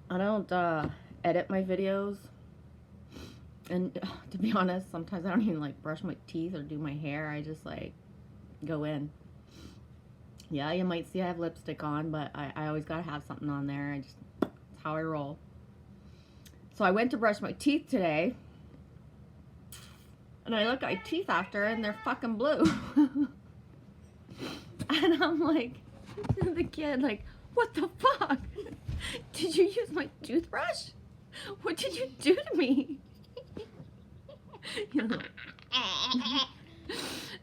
I don't edit my videos. And to be honest, sometimes I don't even like brush my teeth or do my hair. I just like go in. Yeah, you might see I have lipstick on, but I always gotta have something on there. That's how I roll. So I went to brush my teeth today, and I look at my teeth after, and they're fucking blue. And I'm like, the kid, like, what the fuck? Did you use my toothbrush? What did you do to me? You know.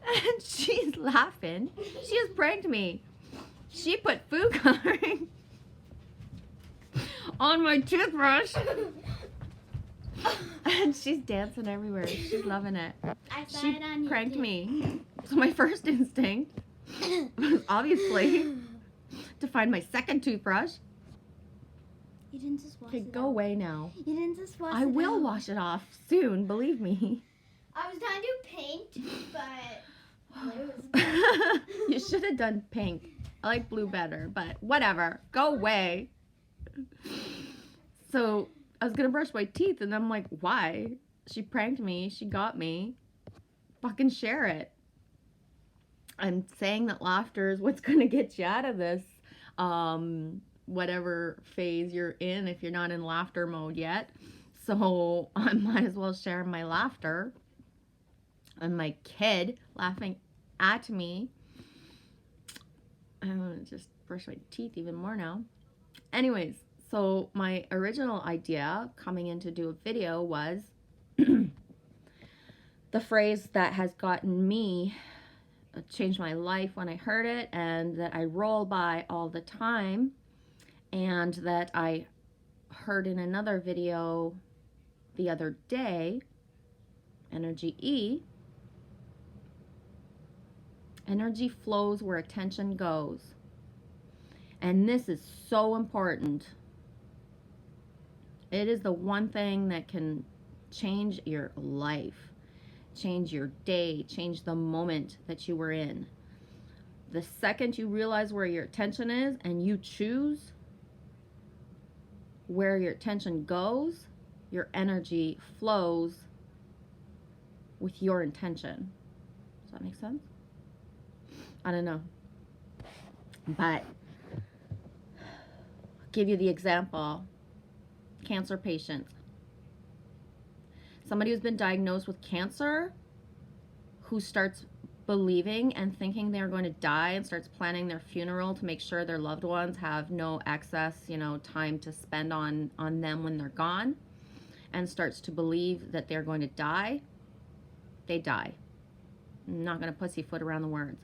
And she's laughing. She has pranked me. She put food coloring on my toothbrush. And she's dancing everywhere. She's loving it. I saw She it on YouTube. pranked me. So my first instinct was obviously to find my second toothbrush. You didn't just wash Okay, it go out. away now. You didn't just wash I it will out. wash it off soon, believe me. I was trying to do pink, but blue is You should have done pink. I like blue better, but whatever. Go away. So I was gonna brush my teeth, and I'm like, why? She pranked me. She got me. Fucking share it. I'm saying that laughter is what's gonna get you out of this, whatever phase you're in, if you're not in laughter mode yet. So I might as well share my laughter. And my kid laughing at me. I'm gonna just brush my teeth even more now. Anyways, so my original idea coming in to do a video was the phrase that has gotten me, changed my life when I heard it, and that I roll by all the time, and that I heard in another video the other day, Energy E. Energy flows where attention goes. And this is so important. It is the one thing that can change your life, change your day, change the moment that you were in. The second you realize where your attention is and you choose where your attention goes, your energy flows with your intention. Does that make sense? I don't know. But I'll give you the example. Cancer patients. Somebody who's been diagnosed with cancer, who starts believing and thinking they're going to die and starts planning their funeral to make sure their loved ones have no excess, time to spend on them when they're gone, and starts to believe that they're going to die, they die. I'm not going to pussyfoot around the words.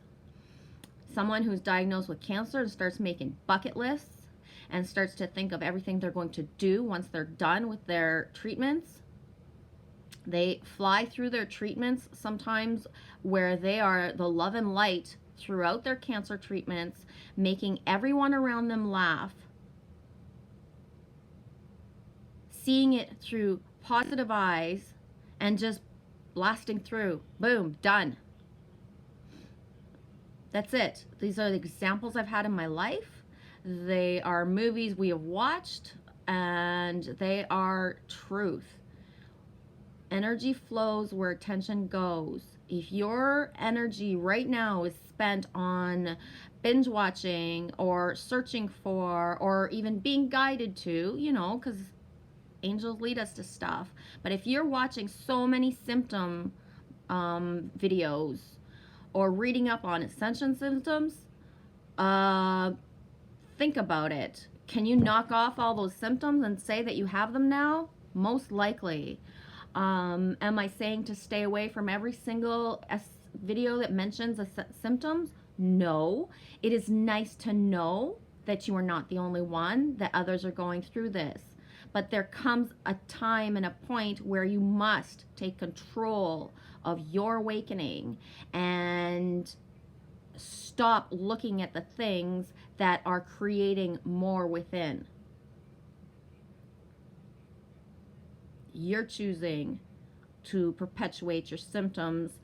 Someone who's diagnosed with cancer and starts making bucket lists and starts to think of everything they're going to do once they're done with their treatments. They fly through their treatments sometimes where they are the love and light throughout their cancer treatments, making everyone around them laugh, seeing it through positive eyes, and just blasting through. Boom, done. That's it. These are the examples I've had in my life. They are movies we have watched, and they are truth. Energy flows where attention goes. If your energy right now is spent on binge watching or searching for or even being guided to, because angels lead us to stuff. But if you're watching so many symptom videos or reading up on ascension symptoms, think about it. Can you knock off all those symptoms and say that you have them now? Most likely. Am I saying to stay away from every single video that mentions symptoms? No. It is nice to know that you are not the only one, that others are going through this. But there comes a time and a point where you must take control of your awakening and stop looking at the things that are creating more within. You're choosing to perpetuate your symptoms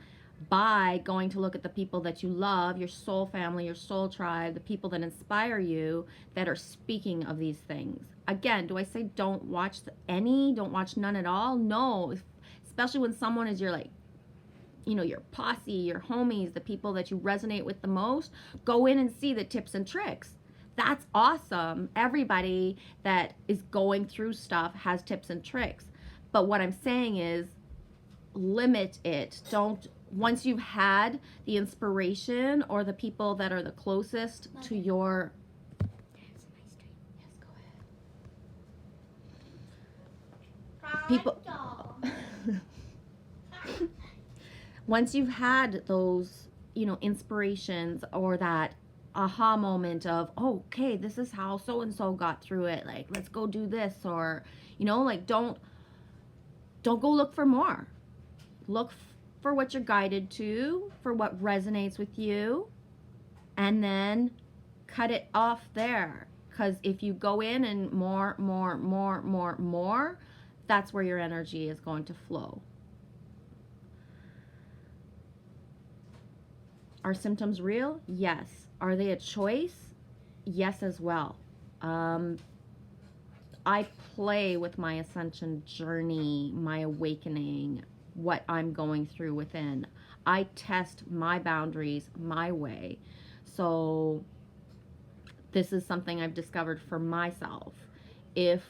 by going to look at the people that you love, your soul family, your soul tribe, the people that inspire you that are speaking of these things. Again, do I say don't watch any, don't watch none at all? No, especially when someone is your like, you know, your posse, your homies, the people that you resonate with the most. Go in and see the tips and tricks. That's awesome. Everybody that is going through stuff has tips and tricks. But what I'm saying is limit it. Don't, once you've had the inspiration or the people that are the closest to your, There's an ice cream. yes, go ahead. People once you've had those, you know, inspirations or that aha moment of, oh, okay, this is how so and so got through it, like let's go do this, or you know, like don't go look for more. Look for what you're guided to, for what resonates with you, and then cut it off there. Because if you go in and more, that's where your energy is going to flow. Are symptoms real? Yes. Are they a choice? Yes, as well. I play with my ascension journey, my awakening, what I'm going through within. I test my boundaries my way. So this is something I've discovered for myself. If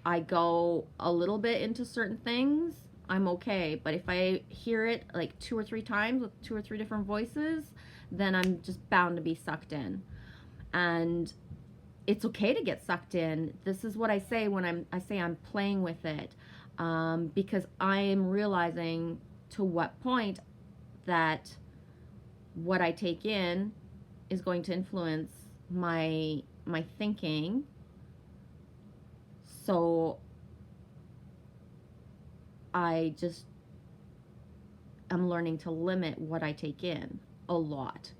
I go a little bit into certain things, I'm okay. But if I hear it like 2 or 3 times with 2 or 3 different voices, then I'm just bound to be sucked in. And it's okay to get sucked in. This is what I say when I say I'm playing with it, because I am realizing to what point that what I take in is going to influence my thinking. So I just am learning to limit what I take in a lot.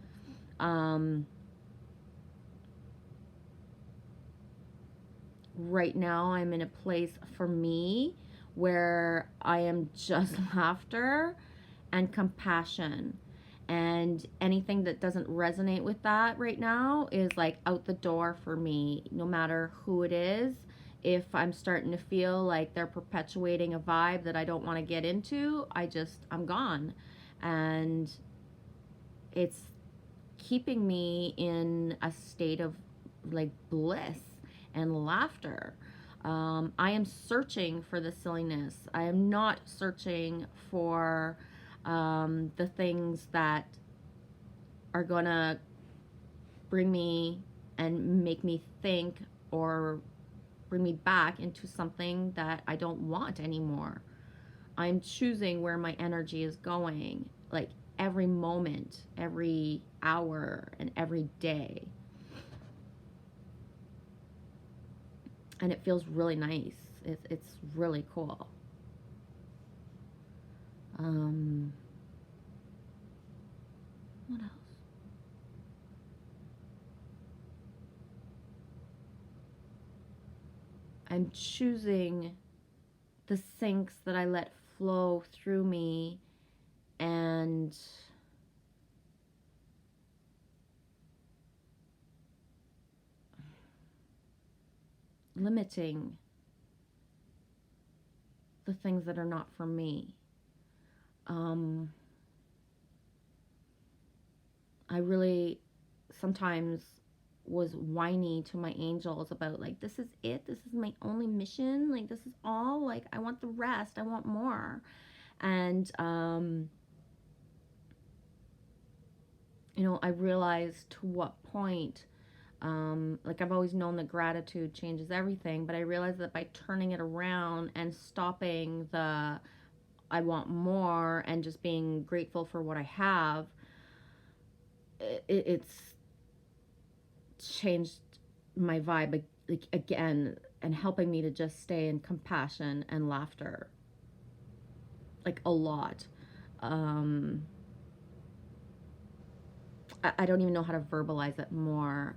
Right now I'm in a place for me where I am just laughter and compassion, and anything that doesn't resonate with that right now is like out the door for me, no matter who it is. If I'm starting to feel like they're perpetuating a vibe that I don't want to get into, I'm gone. And it's keeping me in a state of like bliss and laughter. I am searching for the silliness. I am not searching for the things that are gonna bring me and make me think or bring me back into something that I don't want anymore. I'm choosing where my energy is going, like every moment, every hour, and every day. And it feels really nice. It's really cool. What else? I'm choosing the sinks that I let flow through me and limiting the things that are not for me. I really sometimes was whiny to my angels about like, this is it, this is my only mission, like this is all, like I want the rest, I want more. And you know, I realized to what point, like I've always known that gratitude changes everything, but I realized that by turning it around and stopping the I want more and just being grateful for what I have, it's changed my vibe like again, and helping me to just stay in compassion and laughter like a lot. I don't even know how to verbalize it more.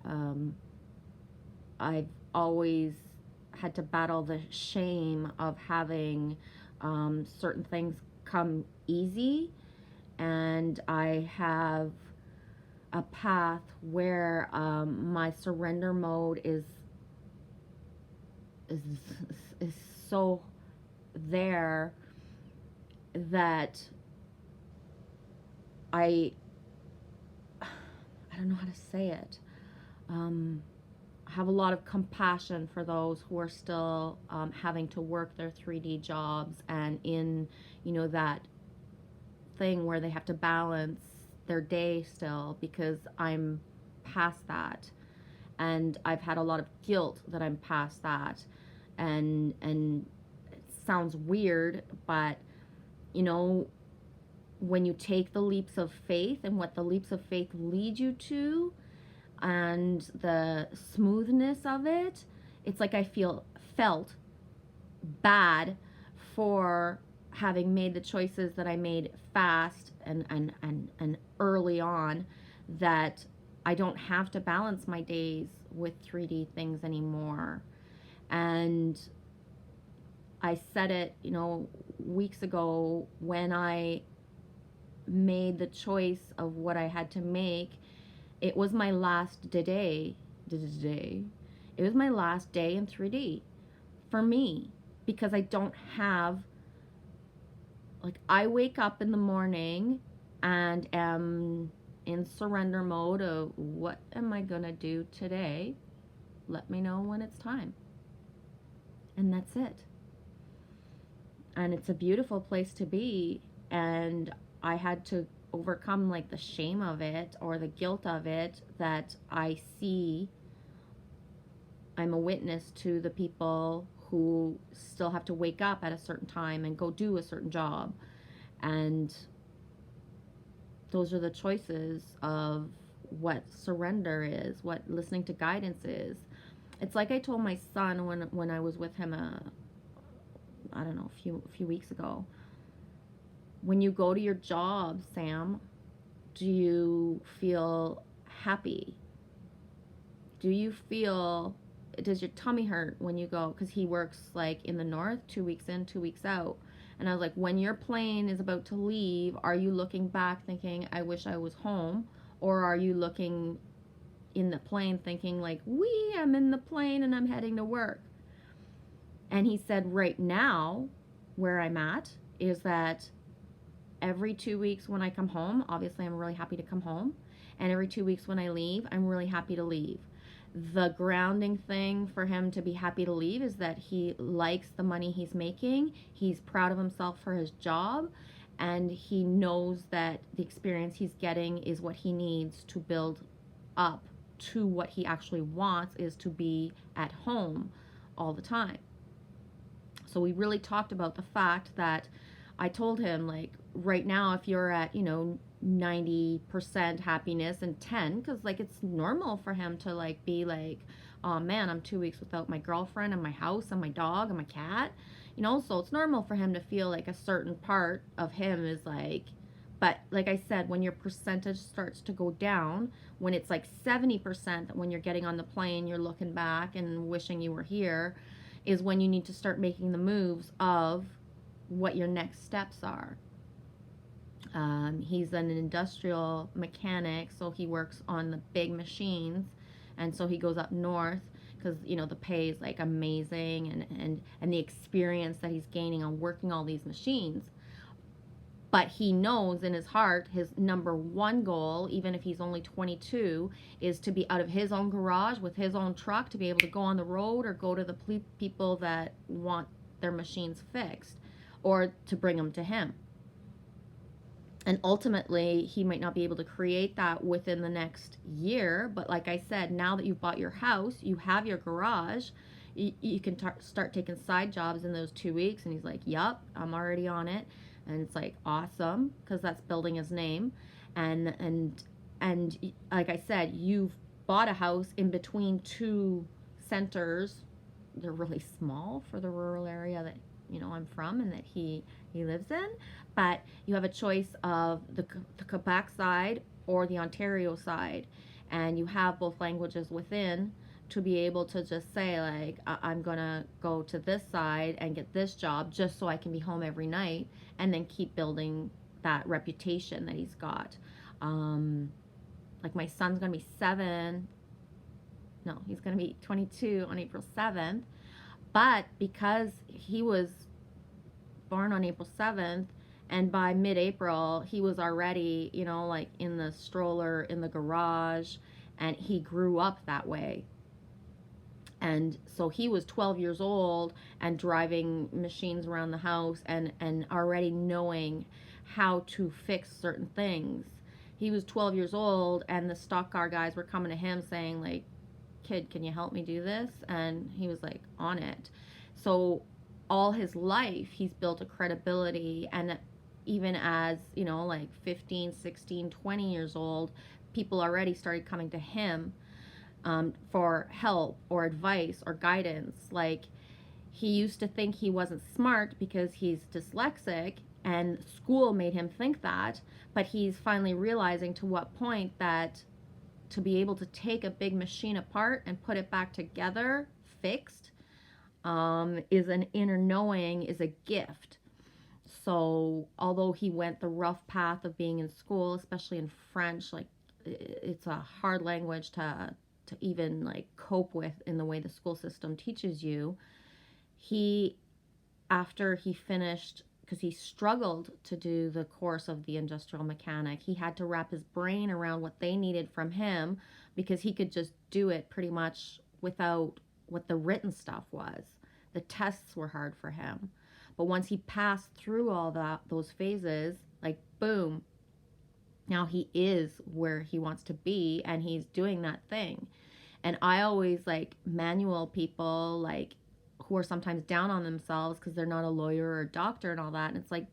I've always had to battle the shame of having certain things come easy, and I have a path where my surrender mode is is so there that I don't know how to say it. I have a lot of compassion for those who are still having to work their 3D jobs and in, that thing where they have to balance their day still, because I'm past that. And I've had a lot of guilt that I'm past that. And it sounds weird, but when you take the leaps of faith and what the leaps of faith lead you to and the smoothness of it, it's like I felt bad for having made the choices that I made fast and early on, that I don't have to balance my days with 3D things anymore. And I said it, weeks ago when I made the choice of what I had to make. It was my last day. It was my last day in 3D for me, because I don't have, I wake up in the morning and am in surrender mode of what am I gonna do today? Let me know when it's time. And that's it. And it's a beautiful place to be. And I had to overcome the shame of it or the guilt of it, that I see I'm a witness to the people who still have to wake up at a certain time and go do a certain job. And those are the choices of what surrender is, what listening to guidance is. It's like I told my son when I was with him I don't know, a few weeks ago. When you go to your job, Sam, do you feel happy? Does your tummy hurt when you go? Because he works in the north, 2 weeks in, 2 weeks out. And I was like, when your plane is about to leave, are you looking back thinking, I wish I was home? Or are you looking in the plane thinking I'm in the plane and I'm heading to work? And he said, right now, where I'm at is that every 2 weeks when I come home, obviously I'm really happy to come home. And every 2 weeks when I leave, I'm really happy to leave. The grounding thing for him to be happy to leave is that he likes the money he's making. He's proud of himself for his job. And he knows that the experience he's getting is what he needs to build up to what he actually wants, is to be at home all the time. So we really talked about the fact that I told him, right now, if you're at, 90% happiness and 10, because it's normal for him to be oh man, I'm 2 weeks without my girlfriend and my house and my dog and my cat, so it's normal for him to feel a certain part of him is but like I said, when your percentage starts to go down, when it's 70%, that when you're getting on the plane, you're looking back and wishing you were here, is when you need to start making the moves of what your next steps are. He's an industrial mechanic, so he works on the big machines, and so he goes up north because the pay is amazing, and the experience that he's gaining on working all these machines. But he knows in his heart his number one goal, even if he's only 22, is to be out of his own garage with his own truck, to be able to go on the road or go to the people that want their machines fixed, or to bring them to him. And ultimately, he might not be able to create that within the next year. But like I said, now that you've bought your house, you have your garage, you can start taking side jobs in those 2 weeks. And he's like, yup, I'm already on it. And it's awesome, because that's building his name. And like I said, you've bought a house in between two centers. They're really small for the rural area that I'm from and that he lives in, but you have a choice of the Quebec side or the Ontario side, and you have both languages within to be able to just say like I'm gonna go to this side and get this job just so I can be home every night and then keep building that reputation that he's got. Like my son's gonna be 7. No, he's gonna be 22 on April 7th. But because he was born on April 7th, and by mid-April he was already, you know, like in the stroller in the garage, and he grew up that way. And so he was 12 years old and driving machines around the house and already knowing how to fix certain things. He was 12 years old and the stock car guys were coming to him saying like, kid, can you help me do this? And he was like on it. So all his life he's built a credibility, and even as, you know, like 15, 16, 20 years old, people already started coming to him for help or advice or guidance. Like he used to think he wasn't smart because he's dyslexic and school made him think that, but he's finally realizing to what point that to be able to take a big machine apart and put it back together fixed is an inner knowing, is a gift. So although he went the rough path of being in school, especially in French, like it's a hard language to even like cope with in the way the school system teaches you, he, after he finished, because he struggled to do the course of the industrial mechanic, he had to wrap his brain around what they needed from him because he could just do it pretty much without what the written stuff was. The tests were hard for him. But once he passed through all those phases, like boom, now he is where he wants to be and he's doing that thing. And I always like manual people like who are sometimes down on themselves because they're not a lawyer or a doctor and all that. And it's like,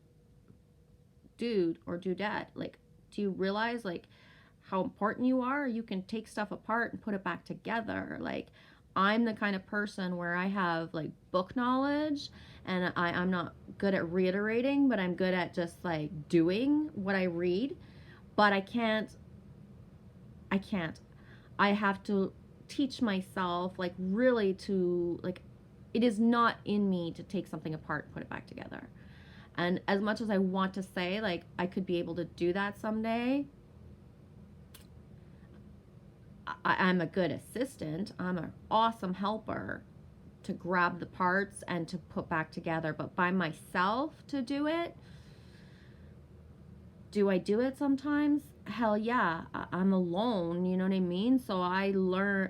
dude or dudette, like, do you realize like how important you are? You can take stuff apart and put it back together. Like, I'm the kind of person where I have like book knowledge and I'm not good at reiterating, but I'm good at just like doing what I read. But I can't. I have to teach myself like really to like, it is not in me to take something apart and put it back together. And as much as I want to say like I could be able to do that someday, I'm a good assistant. I'm an awesome helper to grab the parts and to put back together. But by myself to do it, do I do it sometimes? Hell yeah. I'm alone, you know what I mean? So I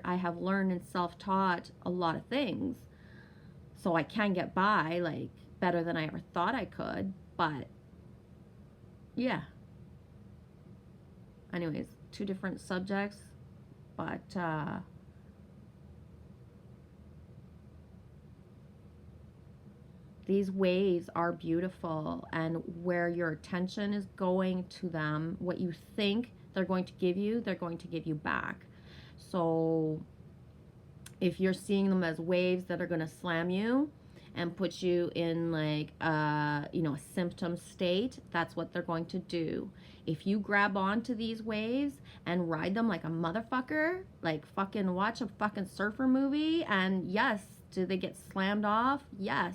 have learned and self-taught a lot of things. So I can get by like better than I ever thought I could. But yeah. Anyways, 2 different subjects. But these waves are beautiful, and where your attention is going to them, what you think they're going to give you, they're going to give you back. So if you're seeing them as waves that are going to slam you and put you in like a symptom state, that's what they're going to do. If you grab onto these waves and ride them like a motherfucker, like fucking watch a fucking surfer movie, and yes, do they get slammed off? Yes.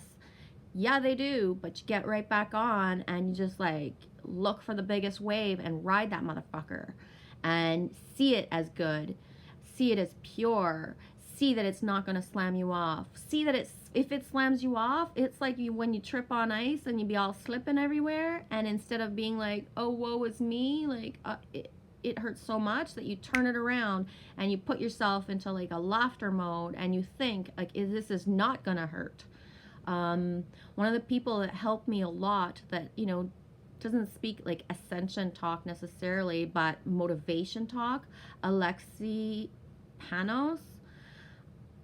Yeah, they do, but you get right back on and you just like look for the biggest wave and ride that motherfucker and see it as good, see it as pure, see that it's not going to slam you off, see that if it slams you off, it's like when you trip on ice and you be all slipping everywhere, and instead of being like, oh, woe is me, like it hurts so much, that you turn it around and you put yourself into like a laughter mode and you think like, this is not going to hurt. One of the people that helped me a lot that, doesn't speak like ascension talk necessarily, but motivation talk, Alexi Panos.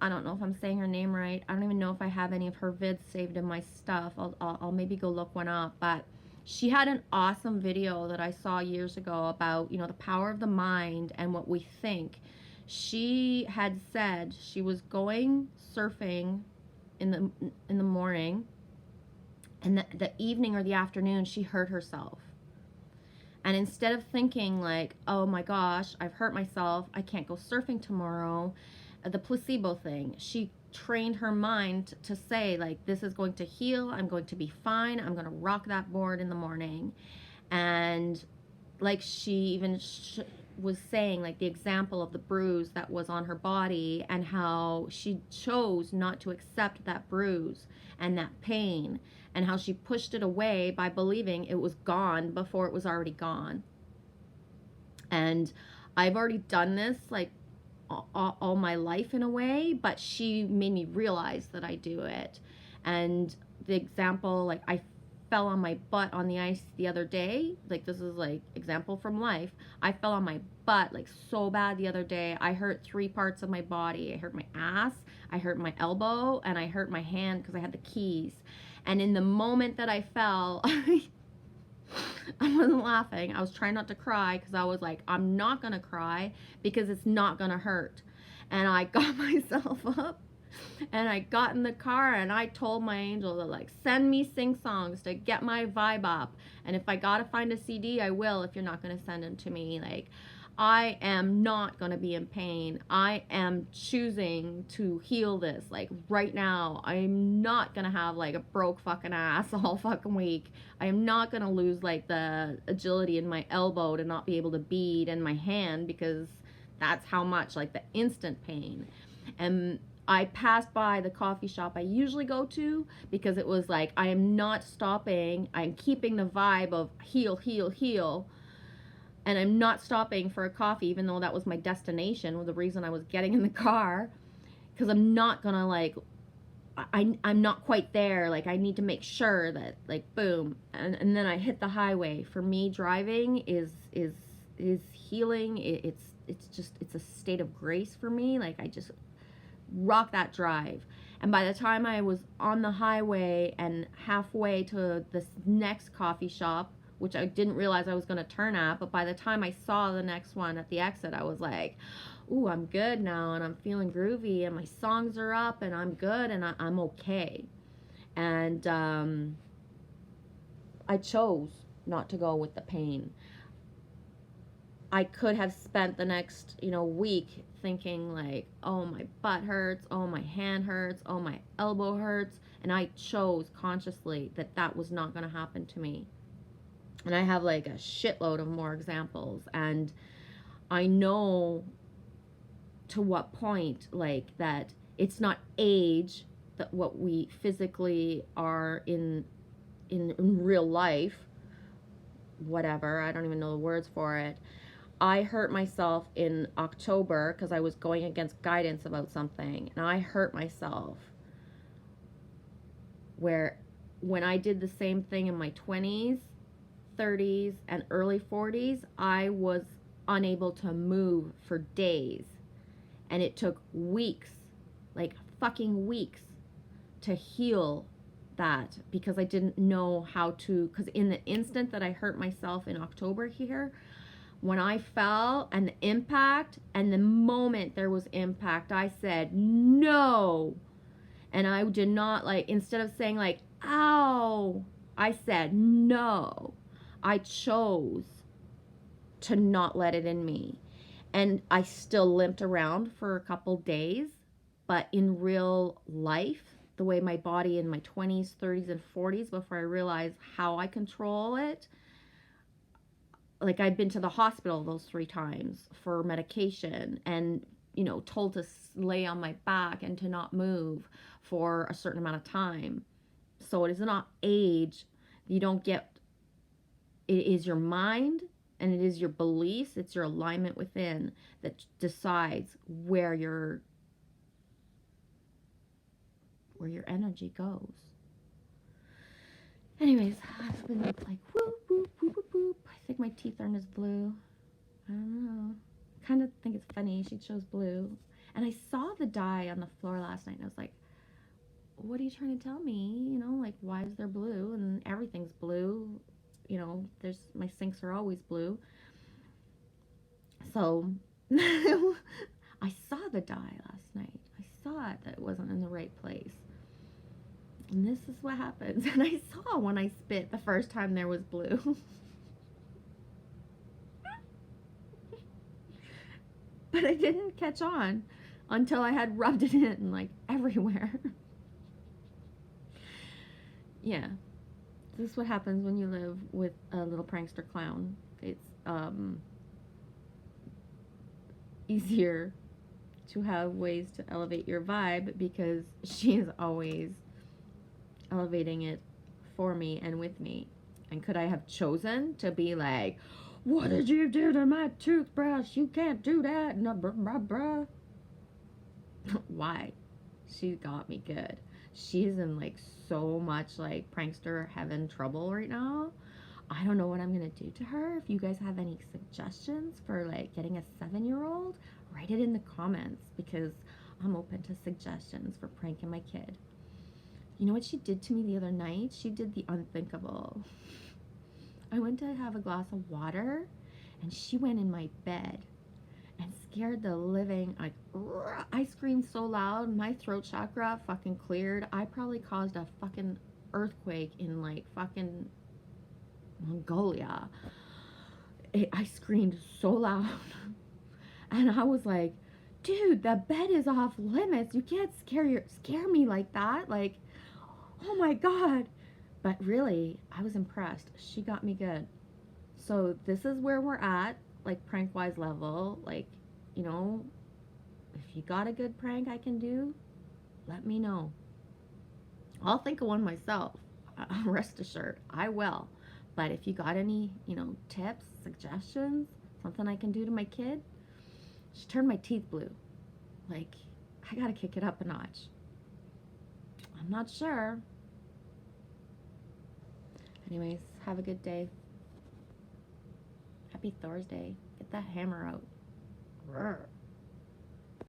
I don't know if I'm saying her name right. I don't even know if I have any of her vids saved in my stuff. I'll maybe go look one up. But she had an awesome video that I saw years ago about, the power of the mind and what we think. She had said she was going surfing in the morning, and the evening or the afternoon she hurt herself. And instead of thinking like, oh my gosh, I've hurt myself, I can't go surfing tomorrow, the placebo thing. She trained her mind to say, like, this is going to heal. I'm going to be fine. I'm going to rock that board in the morning. And like she even was saying, like the example of the bruise that was on her body and how she chose not to accept that bruise and that pain, and how she pushed it away by believing it was gone before it was already gone. And I've already done this like all my life in a way, but she made me realize that I do it. And the example, like I fell on my butt on the ice the other day. Like this is like example from life. I fell on my butt like so bad the other day. I hurt 3 parts of my body. I hurt my ass, I hurt my elbow, and I hurt my hand because I had the keys. And in the moment that I fell, I wasn't laughing. I was trying not to cry because I was like, I'm not going to cry because it's not going to hurt. And I got myself up and I got in the car and I told my angel to like send me sing songs to get my vibe up. And if I got to find a CD, I will if you're not going to send them to me. Like, I am not going to be in pain. I am choosing to heal this. Like right now, I'm not going to have like a broke fucking ass all fucking week. I am not going to lose like the agility in my elbow to not be able to bead and my hand, because that's how much like the instant pain. And I passed by the coffee shop I usually go to because it was like, I am not stopping. I'm keeping the vibe of heal, heal, heal. And I'm not stopping for a coffee, even though that was my destination, or the reason I was getting in the car, because I'm not gonna like, I'm not quite there. Like I need to make sure that like boom, and then I hit the highway. For me, driving is healing. It's just, it's a state of grace for me. Like I just rock that drive. And by the time I was on the highway and halfway to this next coffee shop, which I didn't realize I was going to turn at, but by the time I saw the next one at the exit, I was like, ooh, I'm good now, and I'm feeling groovy, and my songs are up, and I'm good, and I'm okay. And I chose not to go with the pain. I could have spent the next, week thinking like, oh, my butt hurts, oh, my hand hurts, oh, my elbow hurts, and I chose consciously that that was not going to happen to me. And I have like a shitload of more examples, and I know to what point, like, that it's not age, that what we physically are in real life, whatever, I don't even know the words for it. I hurt myself in October because I was going against guidance about something, and I hurt myself where when I did the same thing in my 20s, 30s, and early 40s, I was unable to move for days. And it took weeks, like fucking weeks, to heal that, because I didn't know how to, because in the instant that I hurt myself in October here, when I fell and the impact, and the moment there was impact, I said, no. And I did not, like, instead of saying like, ow, I said, no. I chose to not let it in me. And I still limped around for a couple days, but in real life, the way my body in my 20s, 30s, and 40s, before I realized how I control it, like I'd been to the hospital those 3 times for medication, and told to lay on my back and to not move for a certain amount of time. So it is not age. You don't get, it is your mind and it is your beliefs, it's your alignment within that decides where your energy goes. Anyways, I've been like whoop, whoop, whoop, whoop, whoop. I think my teeth aren't as blue. I don't know. I kind of think it's funny she chose blue. And I saw the dye on the floor last night and I was like, what are you trying to tell me? Like, why is there blue? And everything's blue. My sinks are always blue. So I saw the dye last night. I saw it that it wasn't in the right place. And this is what happens. And I saw when I spit the first time there was blue. But I didn't catch on until I had rubbed it in like everywhere. Yeah. This is what happens when you live with a little prankster clown. It's easier to have ways to elevate your vibe because she is always elevating it for me and with me. And could I have chosen to be like, what did you do to my toothbrush? You can't do that. No, bruh. Why? She got me good. She's in like so much like prankster heaven trouble right now. I don't know what I'm gonna do to her. If you guys have any suggestions for like getting a 7-year-old, write it in the comments because I'm open to suggestions for pranking my kid. You know what she did to me the other night? She did the unthinkable. I went to have a glass of water and she went in my bed and scared the living, like, I screamed so loud, my throat chakra fucking cleared. I probably caused a fucking earthquake in like fucking Mongolia. I screamed so loud. And I was like, dude, the bed is off limits. You can't scare me like that. Like, oh my God. But really, I was impressed. She got me good. So this is where we're at, like prank-wise level. Like, you know, if you got a good prank I can do, let me know. I'll think of one myself. Rest assured, I will. But if you got any, you know, tips, suggestions, something I can do to my kid, she turned my teeth blue. Like, I gotta kick it up a notch. I'm not sure. Anyways, have a good day. Happy Thursday. Get that hammer out. Rrr.